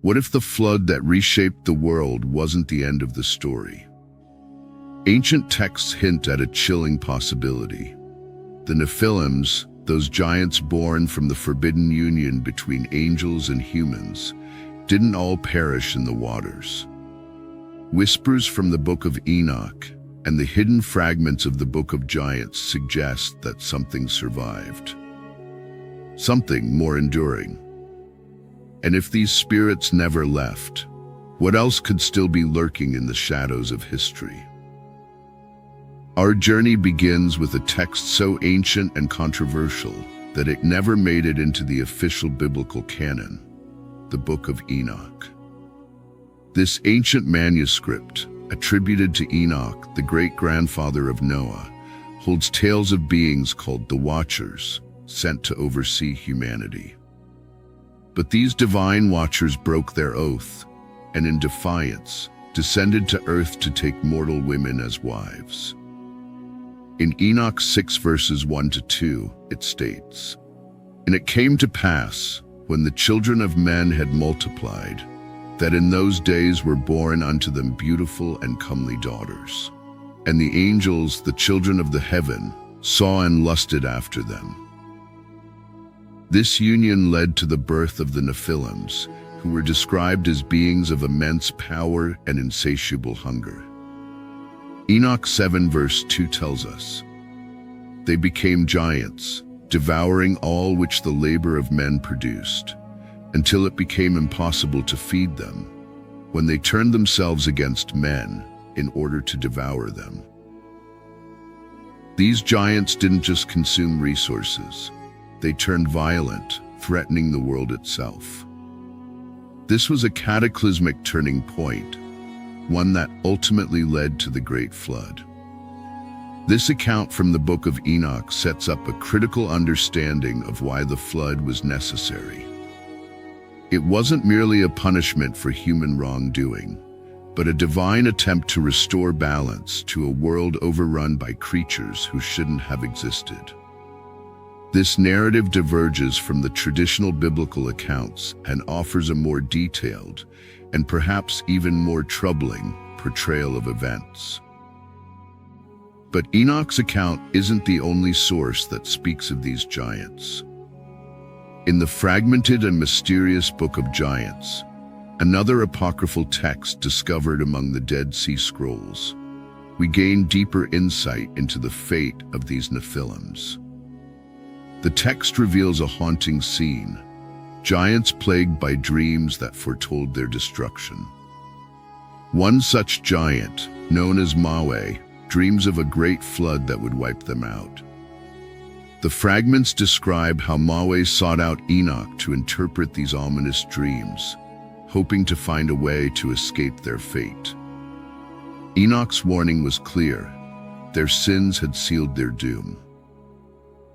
What if the flood that reshaped the world wasn't the end of the story? Ancient texts hint at a chilling possibility. The Nephilims, those giants born from the forbidden union between angels and humans, didn't all perish in the waters. Whispers from the Book of Enoch and the hidden fragments of the Book of Giants suggest that something survived. Something more enduring. And if these spirits never left, what else could still be lurking in the shadows of history? Our journey begins with a text so ancient and controversial that it never made it into the official biblical canon, the Book of Enoch. This ancient manuscript, attributed to Enoch, the great-grandfather of Noah, holds tales of beings called the Watchers, sent to oversee humanity. But these divine watchers broke their oath, and in defiance, descended to earth to take mortal women as wives. In Enoch 6 verses 1-2, it states, "And it came to pass, when the children of men had multiplied, that in those days were born unto them beautiful and comely daughters. And the angels, the children of the heaven, saw and lusted after them." This union led to the birth of the Nephilims, who were described as beings of immense power and insatiable hunger. Enoch 7 verse 2 tells us, "They became giants, devouring all which the labor of men produced, until it became impossible to feed them, when they turned themselves against men in order to devour them." These giants didn't just consume resources, they turned violent, threatening the world itself. This was a cataclysmic turning point, one that ultimately led to the Great Flood. This account from the Book of Enoch sets up a critical understanding of why the flood was necessary. It wasn't merely a punishment for human wrongdoing, but a divine attempt to restore balance to a world overrun by creatures who shouldn't have existed. This narrative diverges from the traditional biblical accounts and offers a more detailed, and perhaps even more troubling, portrayal of events. But Enoch's account isn't the only source that speaks of these giants. In the fragmented and mysterious Book of Giants, another apocryphal text discovered among the Dead Sea Scrolls, we gain deeper insight into the fate of these Nephilims. The text reveals a haunting scene, giants plagued by dreams that foretold their destruction. One such giant, known as Mawe, dreams of a great flood that would wipe them out. The fragments describe how Mawe sought out Enoch to interpret these ominous dreams, hoping to find a way to escape their fate. Enoch's warning was clear: their sins had sealed their doom.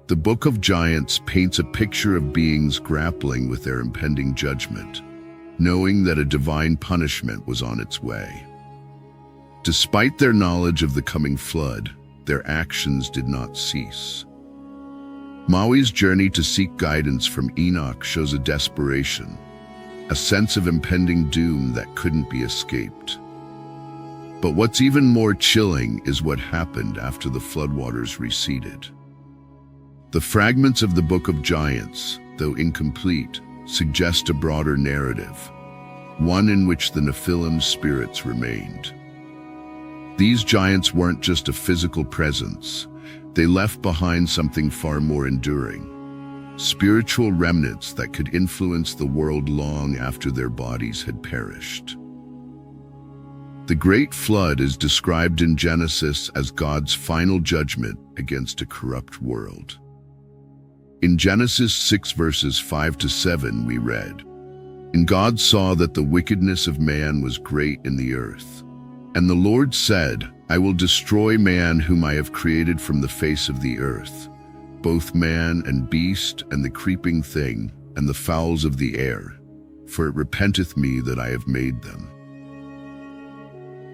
The Book of Giants paints a picture of beings grappling with their impending judgment, knowing that a divine punishment was on its way. Despite their knowledge of the coming flood, their actions did not cease. Mawe's journey to seek guidance from Enoch shows a desperation, a sense of impending doom that couldn't be escaped. But what's even more chilling is what happened after the floodwaters receded. The fragments of the Book of Giants, though incomplete, suggest a broader narrative, one in which the Nephilim spirits remained. These giants weren't just a physical presence, they left behind something far more enduring: spiritual remnants that could influence the world long after their bodies had perished. The Great Flood is described in Genesis as God's final judgment against a corrupt world. In Genesis 6 verses 5-7 we read, "And God saw that the wickedness of man was great in the earth. And the Lord said, I will destroy man whom I have created from the face of the earth, both man and beast and the creeping thing and the fowls of the air, for it repenteth me that I have made them."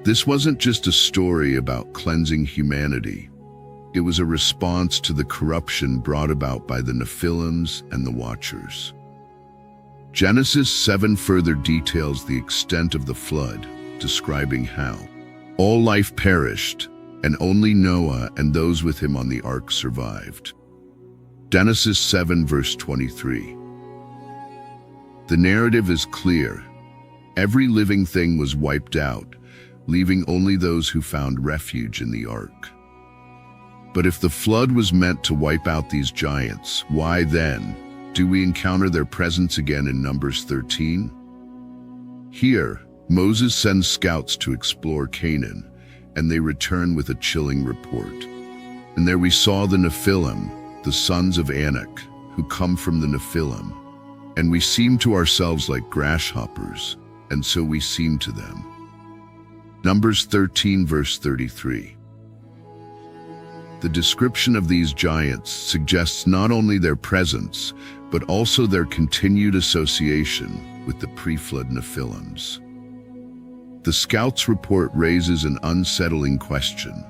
This wasn't just a story about cleansing humanity. It was a response to the corruption brought about by the Nephilims and the Watchers. Genesis 7 further details the extent of the flood, describing how all life perished, and only Noah and those with him on the ark survived. Genesis 7 verse 23. The narrative is clear. Every living thing was wiped out, leaving only those who found refuge in the ark. But if the flood was meant to wipe out these giants, why then do we encounter their presence again in Numbers 13? Here, Moses sends scouts to explore Canaan, and they return with a chilling report. And there we saw the Nephilim, the sons of Enoch, who come from the Nephilim. And we seem to ourselves like grasshoppers, and so we seem to them. Numbers 13 verse 33. The description of these giants suggests not only their presence, but also their continued association with the pre-flood Nephilims. The scouts' report raises an unsettling question.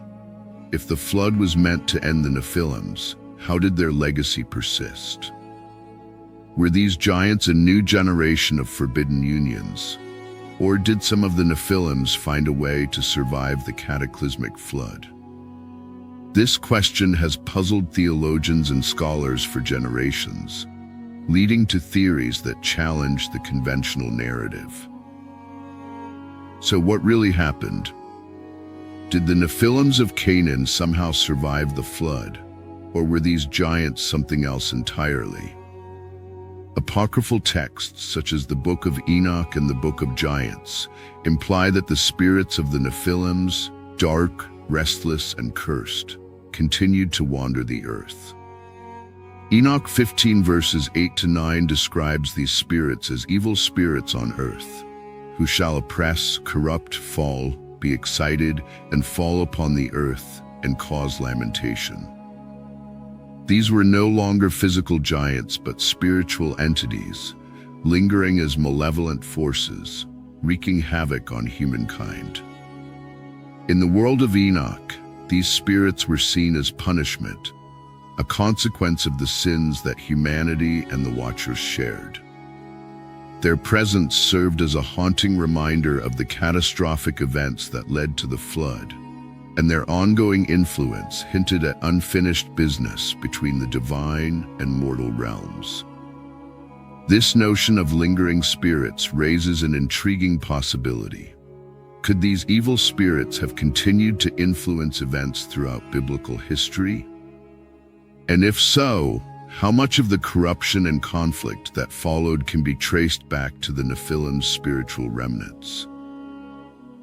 If the flood was meant to end the Nephilims, how did their legacy persist? Were these giants a new generation of forbidden unions? Or did some of the Nephilims find a way to survive the cataclysmic flood? This question has puzzled theologians and scholars for generations, leading to theories that challenge the conventional narrative. So what really happened? Did the Nephilims of Canaan somehow survive the flood, or were these giants something else entirely? Apocryphal texts such as the Book of Enoch and the Book of Giants imply that the spirits of the Nephilims, dark, restless, and cursed, continued to wander the earth. Enoch 15 verses 8 to 9 describes these spirits as evil spirits on earth, who shall oppress, corrupt, fall, be excited, and fall upon the earth, and cause lamentation. These were no longer physical giants, but spiritual entities, lingering as malevolent forces, wreaking havoc on humankind. In the world of Enoch, these spirits were seen as punishment, a consequence of the sins that humanity and the Watchers shared. Their presence served as a haunting reminder of the catastrophic events that led to the flood, and their ongoing influence hinted at unfinished business between the divine and mortal realms. This notion of lingering spirits raises an intriguing possibility. Could these evil spirits have continued to influence events throughout biblical history? And if so, how much of the corruption and conflict that followed can be traced back to the Nephilim's spiritual remnants?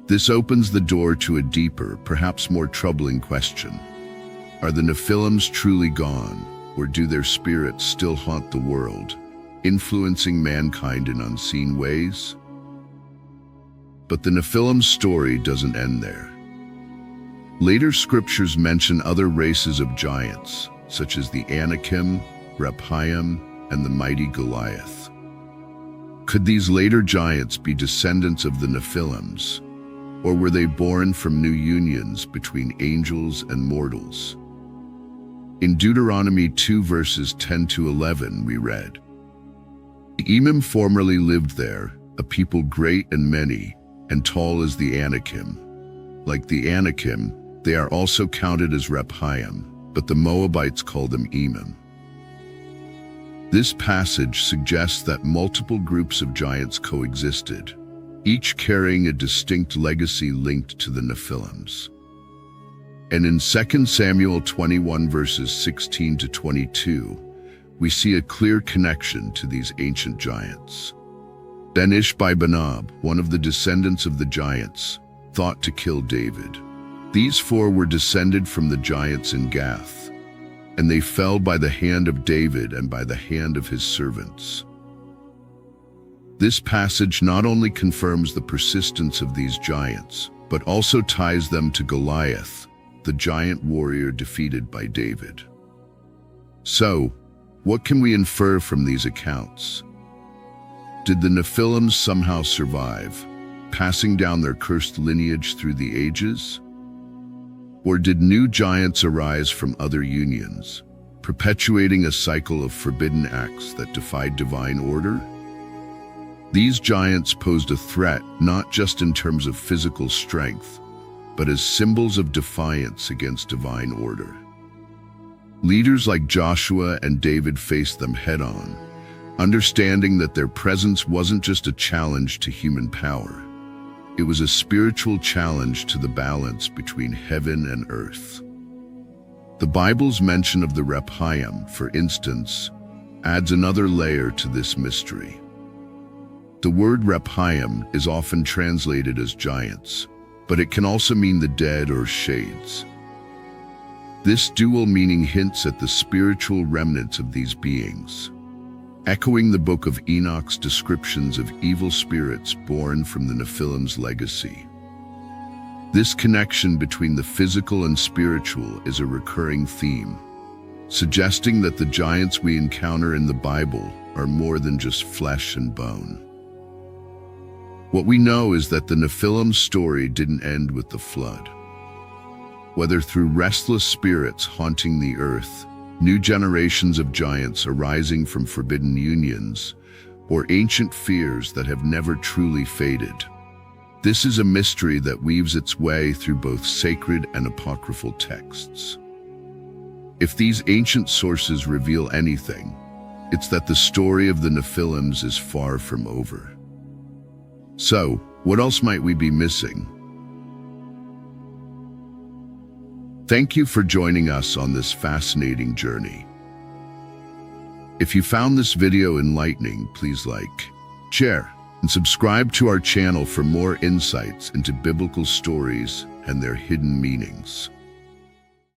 This opens the door to a deeper, perhaps more troubling question. Are the Nephilims truly gone, or do their spirits still haunt the world, influencing mankind in unseen ways? But the Nephilim's story doesn't end there. Later scriptures mention other races of giants, such as the Anakim, Rephaim, and the mighty Goliath. Could these later giants be descendants of the Nephilims, or were they born from new unions between angels and mortals? In Deuteronomy 2 verses 10 to 11 we read, "The Emim formerly lived there, a people great and many, and tall as the Anakim. Like the Anakim, they are also counted as Rephaim, but the Moabites call them Emim." This passage suggests that multiple groups of giants coexisted, each carrying a distinct legacy linked to the Nephilims. And in 2 Samuel 21 verses 16 to 22, we see a clear connection to these ancient giants. Ben-Ish-by-Benob, one of the descendants of the giants, thought to kill David. These four were descended from the giants in Gath, and they fell by the hand of David and by the hand of his servants. This passage not only confirms the persistence of these giants, but also ties them to Goliath, the giant warrior defeated by David. So, what can we infer from these accounts? Did the Nephilim somehow survive, passing down their cursed lineage through the ages? Or did new giants arise from other unions, perpetuating a cycle of forbidden acts that defied divine order? These giants posed a threat not just in terms of physical strength, but as symbols of defiance against divine order. Leaders like Joshua and David faced them head-on, understanding that their presence wasn't just a challenge to human power. It was a spiritual challenge to the balance between heaven and earth. The Bible's mention of the Rephaim, for instance, adds another layer to this mystery. The word Rephaim is often translated as giants, but it can also mean the dead or shades. This dual meaning hints at the spiritual remnants of these beings, echoing the Book of Enoch's descriptions of evil spirits born from the Nephilim's legacy. This connection between the physical and spiritual is a recurring theme, suggesting that the giants we encounter in the Bible are more than just flesh and bone. What we know is that the Nephilim story didn't end with the flood. Whether through restless spirits haunting the earth, new generations of giants arising from forbidden unions, or ancient fears that have never truly faded. This is a mystery that weaves its way through both sacred and apocryphal texts. If these ancient sources reveal anything, it's that the story of the Nephilims is far from over. So, what else might we be missing? Thank you for joining us on this fascinating journey. If you found this video enlightening, please like, share, and subscribe to our channel for more insights into biblical stories and their hidden meanings.